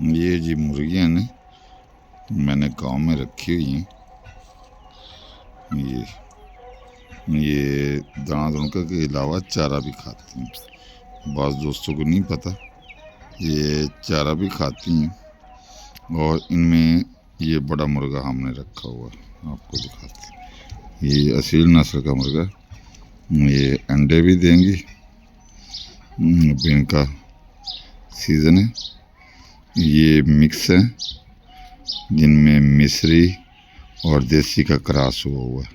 ये जी मुर्गियाँ ने मैंने गांव में रखी हुई हैं। ये दाना दुनका के अलावा चारा भी खाती हैं। बाज़ दोस्तों को नहीं पता, ये चारा भी खाती हैं। और इनमें ये बड़ा मुर्गा हमने रखा हुआ है, आपको दिखाते हैं। ये असील नस्ल का मुर्गा, ये अंडे भी देंगी। अभी इनका सीज़न है। ये मिक्स है जिनमें मिस्री और देसी का क्रॉस हुआ है।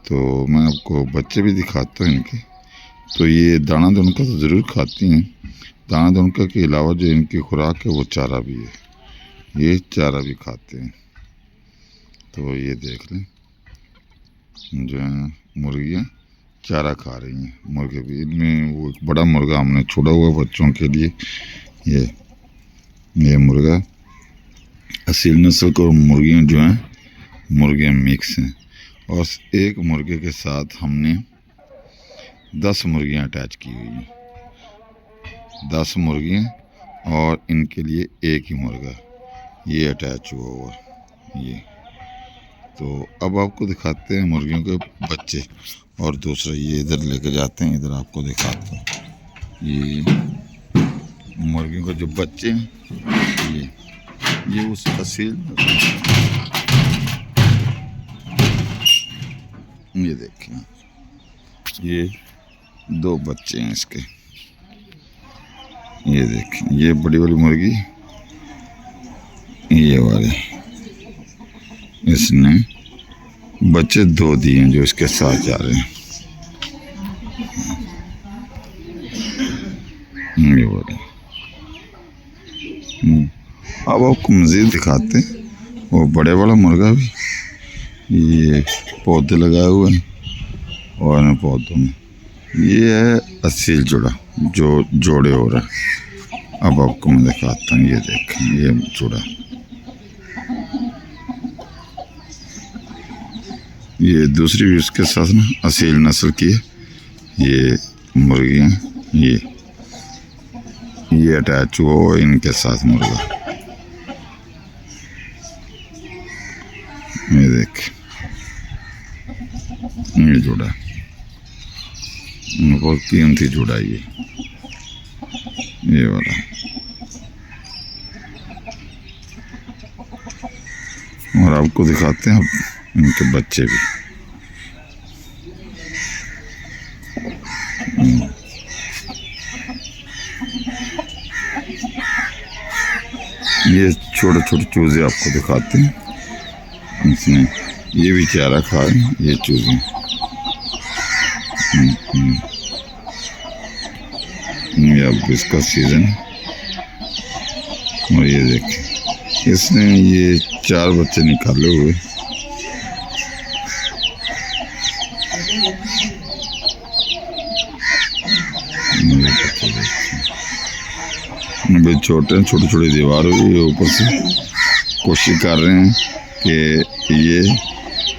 तो मैं आपको बच्चे भी दिखाता हूँ इनके। तो ये दाना दुनका तो ज़रूर खाती हैं। दाना दुनका के अलावा जो इनकी खुराक है वो चारा भी है, ये चारा भी खाते हैं। तो ये देख लें, जो है मुर्गियाँ चारा खा रही हैं, मुर्गे भी। इनमें वो एक बड़ा मुर्गा हमने छोड़ा हुआ बच्चों के लिए। ये मुर्गा असील नस्ल को मुर्गियाँ जो हैं मुर्गियाँ मिक्स हैं। और एक मुर्गे के साथ हमने 10 मुर्गियाँ अटैच की हुई हैं। 10 मुर्गियाँ और इनके लिए एक ही मुर्गा ये अटैच हुआ ये। तो अब आपको दिखाते हैं मुर्गियों के बच्चे। और दूसरा ये इधर लेके जाते हैं, इधर आपको दिखाते हैं ये मुर्गियों के जो बच्चे हैं। ये उस असील, ये देखें, ये 2 बच्चे हैं इसके। ये देखें, ये बड़ी वाली मुर्गी, ये वाले, इसने बच्चे 2 दिए हैं जो इसके साथ जा रहे हैं। ये वाले। अब आपको मज़ीद दिखाते हैं वो बड़े वाला मुर्गा भी। ये पौधे लगाए हुए हैं और इन पौधों में ये है असील जुड़ा जो जोड़े हो रहा है। अब आपको मैं दिखाता हूँ, ये देखें, ये जुड़ा, ये दूसरी भी उसके साथ ना असील नस्ल की है। ये मुर्गियाँ ये अटैच हुआ इनके साथ मुर्गा। ये देख, ये जुड़ा, बहुत कीमती जुड़ा ये वाला। और आपको दिखाते हैं अब इनके बच्चे भी। ये छोटे छोटे चूजे आपको दिखाते हैं। इसमें ये भी चारा खा रहे हैं, ये चूजे। ये अब इसका सीज़न है। और ये देखें, इसने ये 4 बच्चे निकाले हुए। अभी छोटे छोटी दीवार हुई ऊपर से कोशिश कर रहे हैं कि ये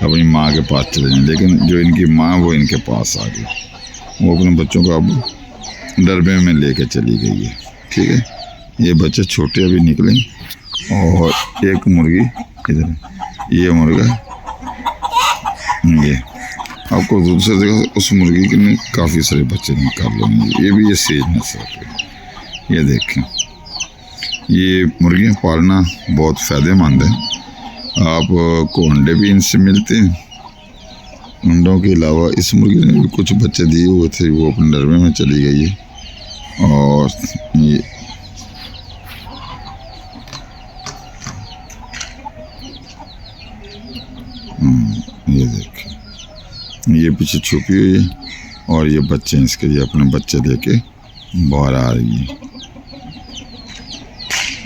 अपनी माँ के पास चले जाएं, लेकिन जो इनकी माँ वो इनके पास आ गई। वो अपने बच्चों को अब डरबे में लेके चली गई है। ठीक है, ये बच्चे छोटे अभी निकले। और एक मुर्गी इधर, ये मुर्गा, ये आपको दूसरे जगह उस मुर्गी के ने काफ़ी सारे बच्चे निकाल लेंगे। ये भी ये सीज नस्ल है। ये देखें, ये मुर्गियाँ पालना बहुत फ़ायदेमंद है। आपको अंडे भी इनसे मिलते हैं। अंडों के अलावा इस मुर्गी ने भी कुछ बच्चे दिए हुए थे, वो अपने डरबे में चली गई है। और ये देखें, ये पीछे छुपी हुई है और ये बच्चे इसके लिए अपने बच्चे लेके बाहर आ रही है।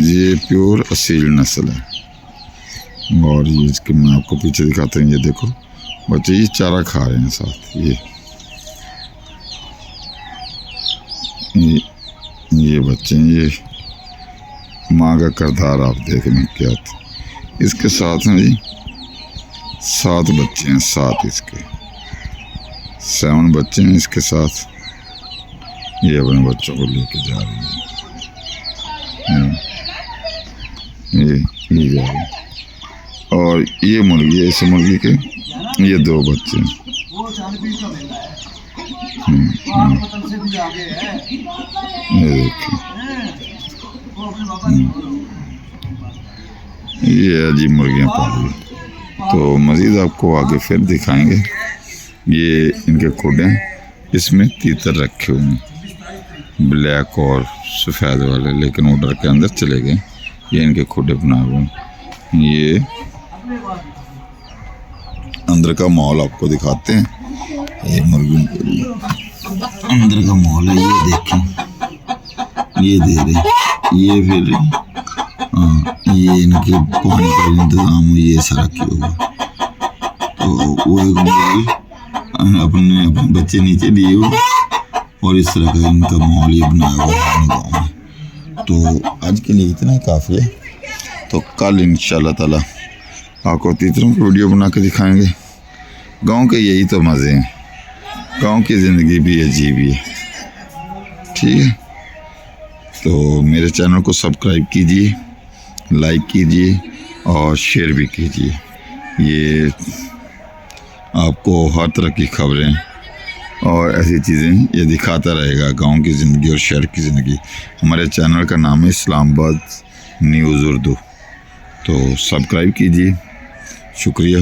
ये प्योर असील नस्ल है। और ये इसके मैं आपको पीछे दिखाते हैं, ये देखो बच्चे ये चारा खा रहे हैं साथ। ये बच्चे, ये माँ का किरदार आप देखें क्या था। इसके साथ हैं जी 7 बच्चे हैं, 7 इसके 7 बच्चे हैं इसके साथ। ये अपने बच्चों को लेके जा रही है। ये जा रही। और ये मुर्गी है, इस मुर्गी के ये 2 बच्चे हैं। ये देखिए, ये है जी मुर्गियाँ पाली। तो मज़ीद आपको आगे फिर दिखाएंगे। ये इनके खुडे हैं, इसमें तीतर रखे हुए हैं, ब्लैक और सफ़ेद वाले, लेकिन वो डर के अंदर चले गए। ये इनके खुडे बनाए हुए हैं। ये अंदर का माहौल आपको दिखाते हैं। ये मुर्गियों के लिए अंदर का माहौल है, ये देखें, ये दे रहे, ये फिर ये इनके पानी का इंतज़ाम ये सारा किया हुआ। तो वो एक मुर्गी अपने बच्चे नीचे लिए हुए और इस तरह का इनका माहौल ये बनाया हुआ है गाँव में। तो आज के लिए इतना ही काफ़ी है। तो कल इंशाल्लाह ताला आपको तीतरों की वीडियो बना के दिखाएंगे। गांव के यही तो मज़े हैं, गांव की ज़िंदगी भी अजीब ही है। ठीक है, तो मेरे चैनल को सब्सक्राइब कीजिए, लाइक कीजिए और शेयर भी कीजिए। ये आपको हर तरह की खबरें और ऐसी चीज़ें ये दिखाता रहेगा, गांव की ज़िंदगी और शहर की ज़िंदगी। हमारे चैनल का नाम है इस्लामाबाद न्यूज़ उर्दू। तो सब्सक्राइब कीजिए। शुक्रिया।